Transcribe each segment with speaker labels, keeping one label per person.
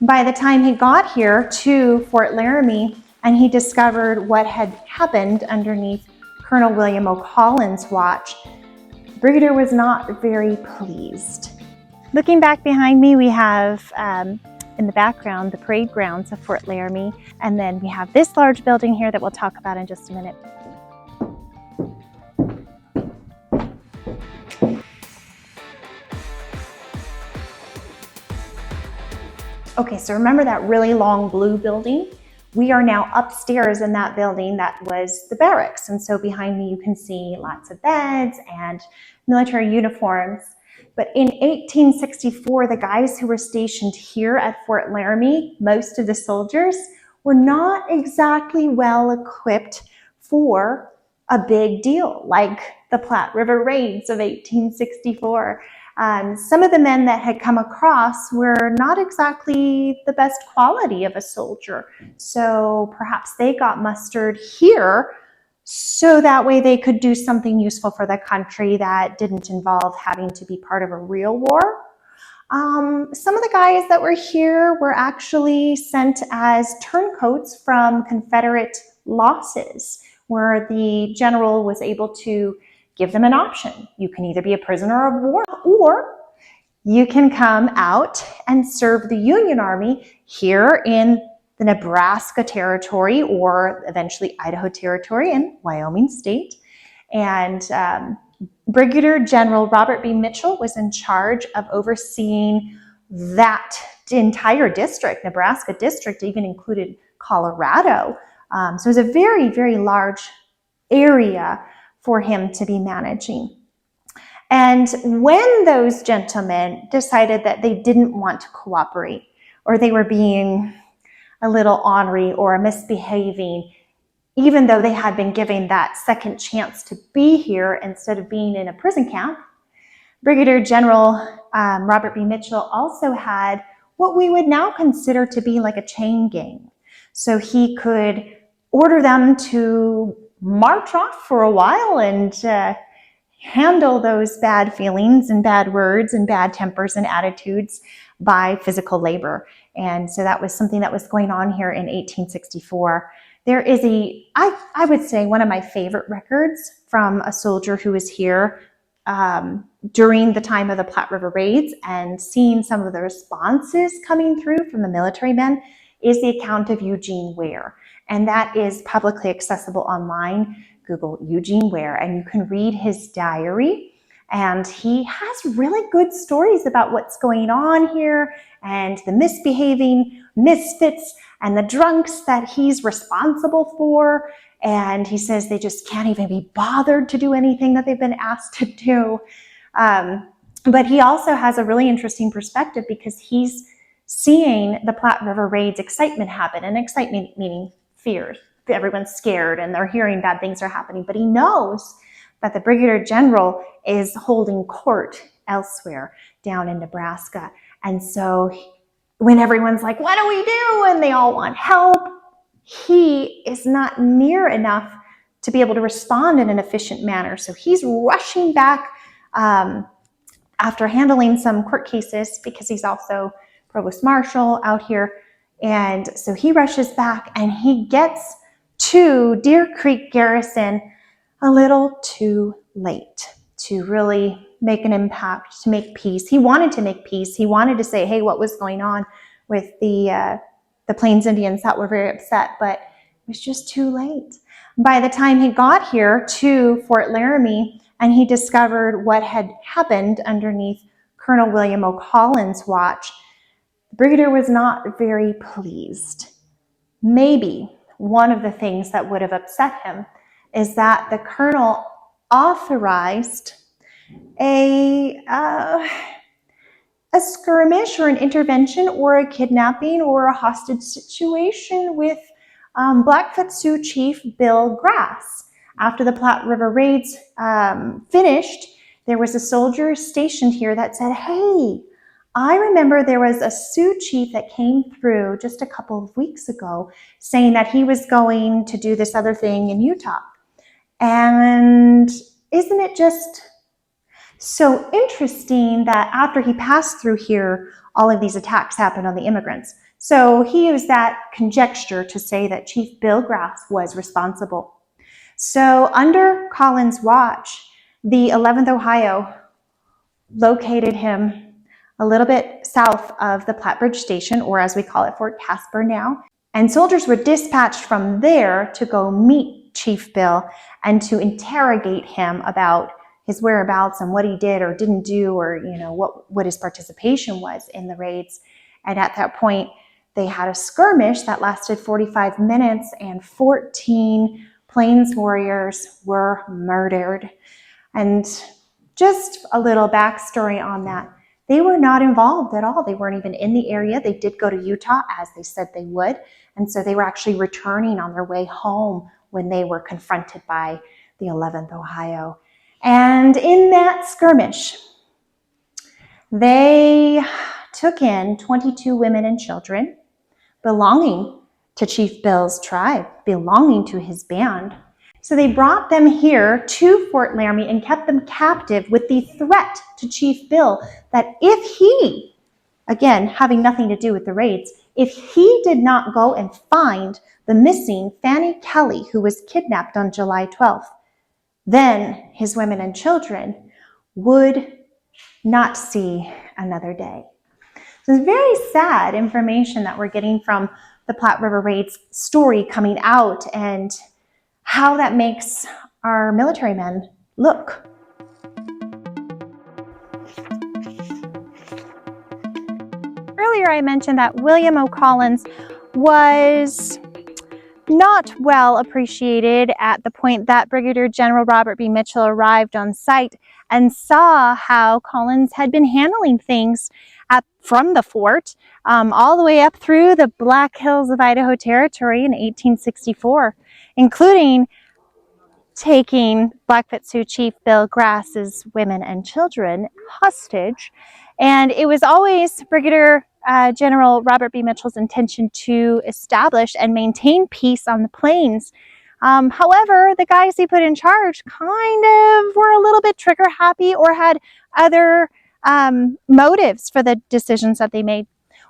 Speaker 1: By the time he got here to Fort Laramie and he discovered what had happened underneath Colonel William O'Collin's watch, Brigadier was not very pleased. Looking back behind me, we have in the background the parade grounds of Fort Laramie, and then we have this large building here that we'll talk about in just a minute. Okay, so remember that really long blue building? We are now upstairs in that building that was the barracks. And so behind me, you can see lots of beds and military uniforms. But in 1864, the guys who were stationed here at Fort Laramie, most of the soldiers, were not exactly well equipped for a big deal like the Platte River Raids of 1864. Some of the men that had come across were not exactly the best quality of a soldier. So perhaps they got mustered here so that way they could do something useful for the country that didn't involve having to be part of a real war. Some of the guys that were here were actually sent as turncoats from Confederate losses, where the general was able to give them an option. You can either be a prisoner of war or you can come out and serve the Union Army here in the Nebraska Territory or eventually Idaho Territory and Wyoming State. And Brigadier General Robert B. Mitchell was in charge of overseeing that entire district. Nebraska district even included Colorado. So it was a very, very large area for him to be managing. And when those gentlemen decided that they didn't want to cooperate, or they were being a little ornery or misbehaving, even though they had been given that second chance to be here instead of being in a prison camp, Brigadier General Robert B. Mitchell also had what we would now consider to be like a chain gang. So he could order them to march off for a while and handle those bad feelings and bad words and bad tempers and attitudes by physical labor. And so that was something that was going on here in 1864. There is I would say one of my favorite records from a soldier who was here during the time of the Platte River Raids, and seeing some of the responses coming through from the military men is the account of Eugene Ware. And that is publicly accessible online. Google Eugene Ware and you can read his diary. And he has really good stories about what's going on here and the misbehaving misfits and the drunks that he's responsible for. And he says they just can't even be bothered to do anything that they've been asked to do. But he also has a really interesting perspective because he's seeing the Platte River Raids excitement happen, and excitement meaning fear. Everyone's scared and they're hearing bad things are happening, but he knows that the Brigadier General is holding court elsewhere down in Nebraska. And so when everyone's like, what do we do? And they all want help, he is not near enough to be able to respond in an efficient manner. So he's rushing back after handling some court cases, because he's also provost marshal out here. And so he rushes back and he gets to Deer Creek Garrison a little too late to really make an impact, to make peace. He wanted to make peace. He wanted to say, hey, what was going on with the Plains Indians that were very upset, but it was just too late. By the time he got here to Fort Laramie and he discovered what had happened underneath Colonel William O'Collin's watch, the Brigadier was not very pleased. Maybe one of the things that would have upset him is that the colonel authorized a skirmish or an intervention or a kidnapping or a hostage situation with Blackfoot Sioux Chief Bill Grass. After the Platte River Raids finished, there was a soldier stationed here that said, hey, I remember there was a Sioux chief that came through just a couple of weeks ago saying that he was going to do this other thing in Utah. And isn't it just So interesting that after he passed through here, all of these attacks happened on the immigrants. So he used that conjecture to say that Chief Bill Grass was responsible. So under Collins' watch, the 11th Ohio located him a little bit south of the Platte Bridge Station, or as we call it, Fort Casper now. And soldiers were dispatched from there to go meet Chief Bill and to interrogate him about his whereabouts and what he did or didn't do, or what his participation was in the raids. And at that point, they had a skirmish that lasted 45 minutes and 14 Plains warriors were murdered. And just a little backstory on that. They were not involved at all. They weren't even in the area. They did go to Utah as they said they would. And so they were actually returning on their way home when they were confronted by the 11th Ohio. And in that skirmish, they took in 22 women and children belonging to Chief Bill's tribe, belonging to his band. So they brought them here to Fort Laramie and kept them captive with the threat to Chief Bill that if he, again, having nothing to do with the raids, if he did not go and find the missing Fannie Kelly, who was kidnapped on July 12th, then his women and children would not see another day. So it's very sad information that we're getting from the Platte River Raids story coming out, and how that makes our military men look. Earlier I mentioned that William O. Collins was not well appreciated at the point that Brigadier General Robert B. Mitchell arrived on site and saw how Collins had been handling things from the fort all the way up through the Black Hills of Idaho Territory in 1864, including taking Blackfoot Sioux Chief Bill Grass's women and children hostage. And it was always Brigadier General Robert B. Mitchell's intention to establish and maintain peace on the plains. However, the guys he put in charge kind of were a little bit trigger happy or had other motives for the decisions that they made.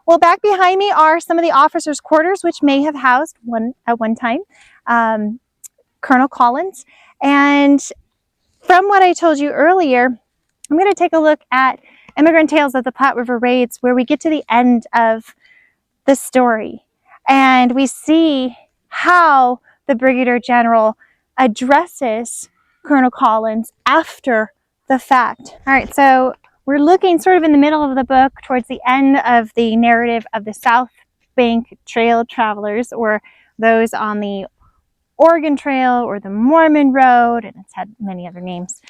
Speaker 1: Well, back behind me are some of the officers' quarters, which may have housed at one time Colonel Collins. And from what I told you earlier, I'm going to take a look at Immigrant Tales of the Platte River Raids, where we get to the end of the story and we see how the Brigadier General addresses Colonel Collins after the fact. All right, so we're looking sort of in the middle of the book towards the end of the narrative of the South Bank Trail travelers, or those on the Oregon Trail or the Mormon Road, and it's had many other names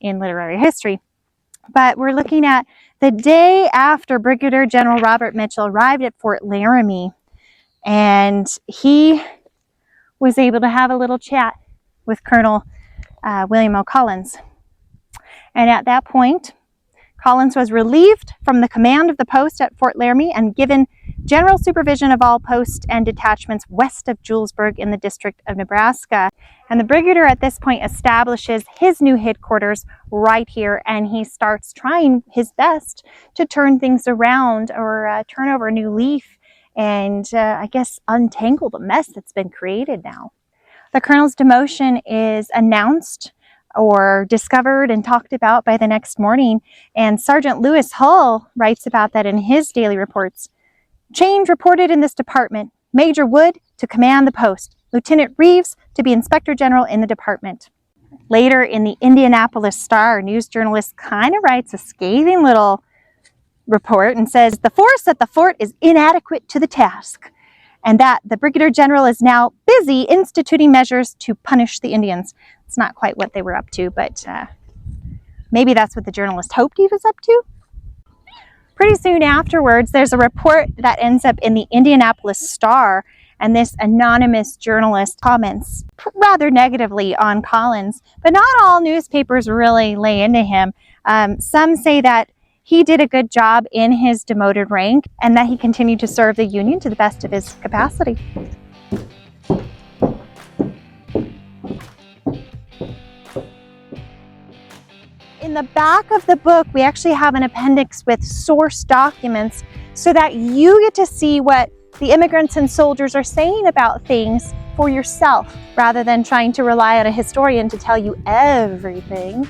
Speaker 1: in literary history. But we're looking at the day after Brigadier General Robert Mitchell arrived at Fort Laramie, and he was able to have a little chat with Colonel William O. Collins. And at that point, Collins was relieved from the command of the post at Fort Laramie and given general supervision of all posts and detachments west of Julesburg in the District of Nebraska. And the Brigadier at this point establishes his new headquarters right here, and he starts trying his best to turn things around, or turn over a new leaf and I guess untangle the mess that's been created now. The colonel's demotion is announced or discovered and talked about by the next morning, and Sergeant Lewis Hull writes about that in his daily reports. Change reported in this department. Major Wood to command the post. Lieutenant Reeves to be Inspector General in the department. Later in the Indianapolis Star, news journalist kind of writes a scathing little report and says, the force at the fort is inadequate to the task, and that the Brigadier General is now busy instituting measures to punish the Indians. It's not quite what they were up to, but maybe that's what the journalist hoped he was up to. Pretty soon afterwards, there's a report that ends up in the Indianapolis Star, and this anonymous journalist comments rather negatively on Collins, but not all newspapers really lay into him. Some say that he did a good job in his demoted rank and that he continued to serve the Union to the best of his capacity. In the back of the book, we actually have an appendix with source documents so that you get to see what the immigrants and soldiers are saying about things for yourself, rather than trying to rely on a historian to tell you everything.